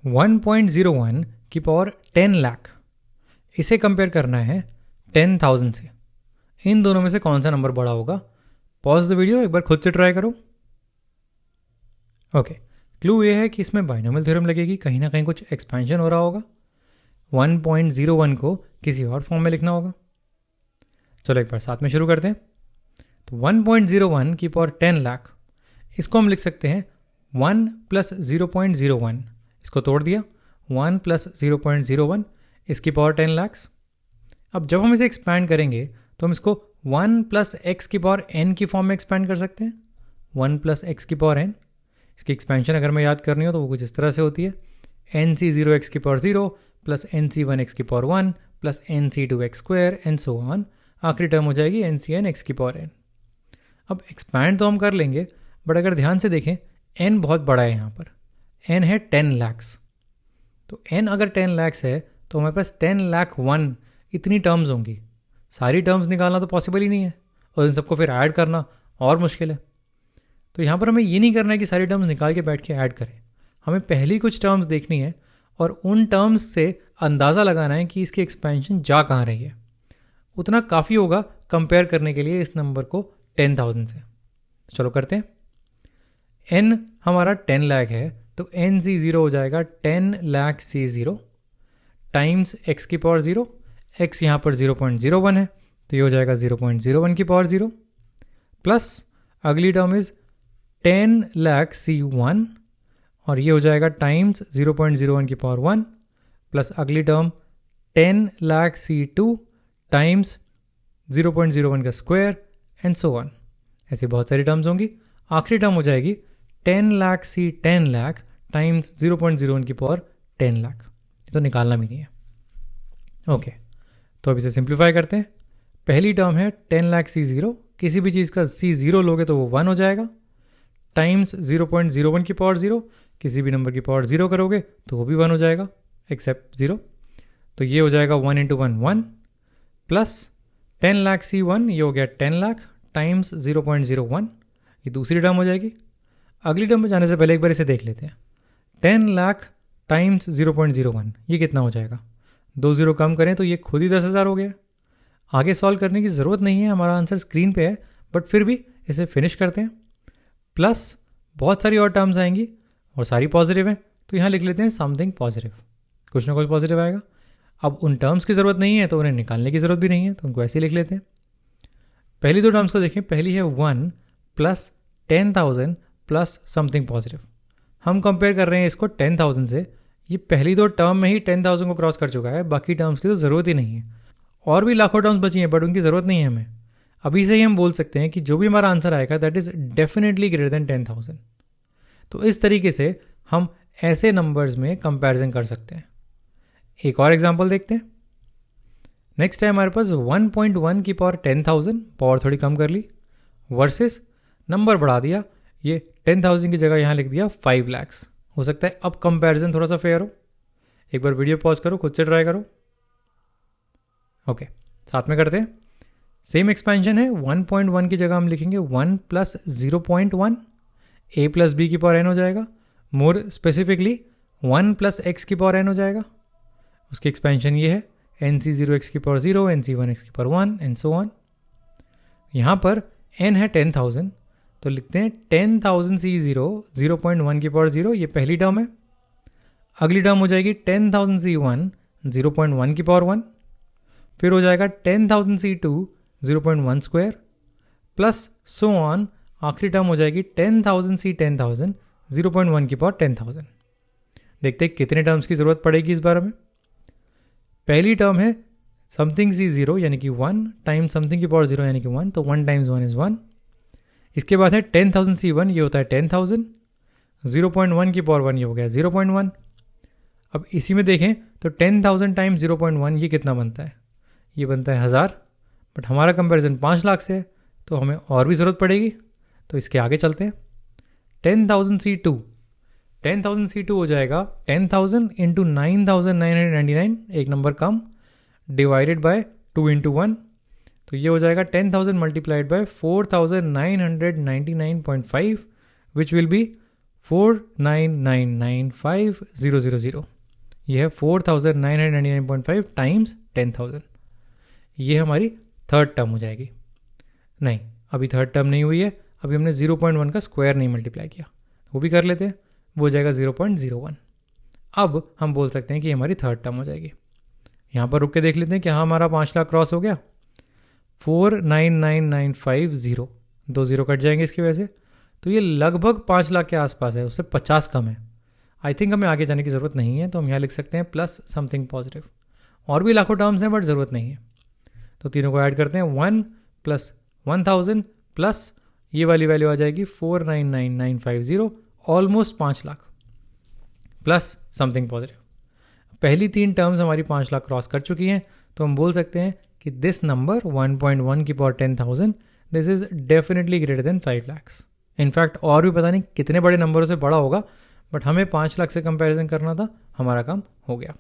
1.01 की पावर 10 लाख, इसे कंपेयर करना है 10,000 से। इन दोनों में से कौन सा नंबर बड़ा होगा? पॉज द वीडियो, एक बार खुद से ट्राई करो। ओके, क्लू ये है कि इसमें बाइनोमियल थ्योरम लगेगी, कहीं ना कहीं कुछ एक्सपेंशन हो रहा होगा। 1.01 को किसी और फॉर्म में लिखना होगा। चलो एक बार साथ में शुरू करते हैं। तो 1.01 की पावर 10 लाख, इसको हम लिख सकते हैं 1 प्लस 0.01। इसको तोड़ दिया, 1 प्लस 0.01, इसकी पावर 10 लाख। अब जब हम इसे एक्सपैंड करेंगे तो हम इसको 1 प्लस एक्स की पावर n की फॉर्म में एक्सपैंड कर सकते हैं। 1 प्लस एक्स की पावर n, इसकी एक्सपेंशन अगर मैं याद करनी हो तो वो कुछ इस तरह से होती है, nc0x की पावर 0 प्लस nc1x की power 1 plus nc2x square and so on. आखिरी टर्म हो जाएगी ncn x की पावर n। अब एक्सपैंड तो हम कर लेंगे, बट अगर ध्यान से देखें n बहुत बड़ा है यहाँ पर, n है 10 लाख्स। तो n अगर 10 लाख्स है तो हमारे पास 10 लाख 1 इतनी टर्म्स होंगी। सारी टर्म्स निकालना तो पॉसिबल ही नहीं है, और इन सबको फिर ऐड करना और मुश्किल है। तो यहाँ पर हमें ये नहीं करना है कि सारी टर्म्स निकाल के बैठ के ऐड करें, हमें पहली कुछ टर्म्स देखनी है और उन टर्म्स से अंदाज़ा लगाना है कि इसकी एक्सपेंशन जा कहाँ रही है। उतना काफ़ी होगा कंपेयर करने के लिए इस नंबर को 10,000 से। चलो करते हैं। n हमारा 10 लाख है तो nc0 हो जाएगा 10 लाख c0 टाइम्स x की पावर 0। x यहाँ पर 0.01 है तो ये हो जाएगा 0.01 की पावर 0 प्लस अगली टर्म इज 10 लाख c1 और ये हो जाएगा टाइम्स 0.01 की पावर 1 प्लस अगली टर्म 10 लाख c2 टाइम्स 0.01 का स्क्वायर एंड सो ऑन। ऐसी बहुत सारी टर्म्स होंगी। आखिरी टर्म हो जाएगी 10 लाख c 10 लाख टाइम्स 0.01 की पावर 10 लाख। ये तो निकालना भी नहीं है। ओके, तो अब इसे सिंप्लीफाई करते हैं। पहली टर्म है 10 लाख c0, किसी भी चीज़ का c0 लोगे तो वो 1 हो जाएगा, टाइम्स 0.01 की पावर 0, किसी भी नंबर की पावर 0 करोगे तो वो भी 1 हो जाएगा एक्सेप्ट 0। तो ये हो जाएगा 1 इंटू 1 1 प्लस 10 लाख c1, ये हो गया 10 लाख टाइम्स 0.01, ये दूसरी टर्म हो जाएगी। अगली टर्म में जाने से पहले एक बार इसे देख लेते हैं। 10 लाख टाइम्स 0.01, ये कितना हो जाएगा? 2 0 कम करें तो ये खुद ही 10,000 हो गया। आगे सॉल्व करने की ज़रूरत नहीं है, हमारा आंसर स्क्रीन पे है, बट फिर भी इसे फिनिश करते हैं। प्लस बहुत सारी और टर्म्स आएंगी और सारी पॉजिटिव हैं, तो यहाँ लिख लेते हैं समथिंग पॉजिटिव, कुछ ना कुछ पॉजिटिव आएगा। अब उन टर्म्स की ज़रूरत नहीं है तो उन्हें निकालने की ज़रूरत भी नहीं है, तो उनको ऐसे ही लिख लेते हैं। पहली दो टर्म्स को देखें, पहली है 1 प्लस 10,000 प्लस समथिंग पॉजिटिव। हम कंपेयर कर रहे हैं इसको 10,000 से। ये पहली दो टर्म में ही 10,000 को क्रॉस कर चुका है, बाकी टर्म्स की तो ज़रूरत ही नहीं है। और भी लाखों टर्म्स बची हैं बट उनकी ज़रूरत नहीं है हमें। अभी से ही हम बोल सकते हैं कि जो भी हमारा आंसर आएगा that is definitely greater than 10,000। तो इस तरीके से हम ऐसे नंबर्स में कंपैरिजन कर सकते हैं। एक और एग्जांपल देखते हैं। नेक्स्ट है हमारे पास 1.1 की पावर 10,000, पावर थोड़ी कम कर ली, वर्सेस नंबर बढ़ा दिया, ये 10,000 की जगह यहाँ लिख दिया 5 लाख्स। हो सकता है अब कंपैरिजन थोड़ा सा फेयर हो। एक बार वीडियो पॉज करो, खुद से ट्राई करो। ओके, साथ में करते हैं। सेम एक्सपेंशन है, 1.1 की जगह हम लिखेंगे 1 प्लस 0.1, a प्लस बी की पावर n हो जाएगा। मोर स्पेसिफिकली 1 प्लस एक्स की पावर n हो जाएगा। उसकी एक्सपेंशन ये है nc0x की पावर 0, nc1x की पावर 1 एंड सो ऑन। यहाँ पर n है 10,000 तो लिखते हैं 10,000 c0 0.1 की पावर 0, ये पहली टर्म है। अगली टर्म हो जाएगी 10,000 c1 0.1 की पावर 1, फिर हो जाएगा 10,000 c2 0.1 square plus so on. आखिरी टर्म हो जाएगी 10,000 c 10,000 0.1 की पावर 10,000। देखते हैं कितने टर्म्स की ज़रूरत पड़ेगी इस बार हमें। पहली टर्म है समथिंग c0 यानी कि 1 टाइम्स समथिंग की पावर 0 यानी कि 1, तो 1 टाइम्स 1 इज़ 1। इसके बाद है 10,000 c1, ये होता है 10,000, 0.1 की पावर 1 ये हो गया 0.1। अब इसी में देखें तो 10,000 टाइम्स 0.1 ये कितना बनता है? ये बनता है 1000, बट हमारा कंपैरिजन 5 लाख से है तो हमें और भी ज़रूरत पड़ेगी, तो इसके आगे चलते हैं। 10,000 c2, 10,000 c2 हो जाएगा 10,000 इंटू 9,999, एक number come, divided by 2 into 1, तो ये हो जाएगा 10,000 multiplied by 4,999.5 which will be 49995000, ये है 4999.5 टाइम्स 10,000। ये हमारी थर्ड टर्म हो जाएगी। नहीं, अभी थर्ड टर्म नहीं हुई है, अभी हमने 0.1 का स्क्वायर नहीं मल्टीप्लाई किया, वो भी कर लेते हैं, वो हो जाएगा 0.01। अब हम बोल सकते हैं कि हमारी थर्ड टर्म हो जाएगी। यहाँ पर रुक के देख लेते हैं कि हाँ हमारा 5 लाख क्रॉस हो गया। 499950, 2 0 कट जाएंगे इसकी वजह से, तो ये लगभग 5 लाख के आसपास है, उससे 50 कम है। आई थिंक हमें आगे जाने की ज़रूरत नहीं है, तो हम यहाँ लिख सकते हैं प्लस समथिंग पॉजिटिव। और भी लाखों टर्म्स हैं बट ज़रूरत नहीं है, तो तीनों को ऐड करते हैं। 1 प्लस 1000 प्लस ये वाली वैल्यू आ जाएगी 499950, almost 5 lakh plus something positive. पहली 3 टर्म्स हमारी 5 लाख क्रॉस कर चुकी हैं, तो हम बोल सकते हैं कि दिस नंबर 1.1 की power 10,000, this is definitely greater than 5 lakhs. In fact और भी पता नहीं कितने बड़े नंबरों से बड़ा होगा, बट हमें 5 लाख से कंपैरिजन करना था, हमारा काम हो गया।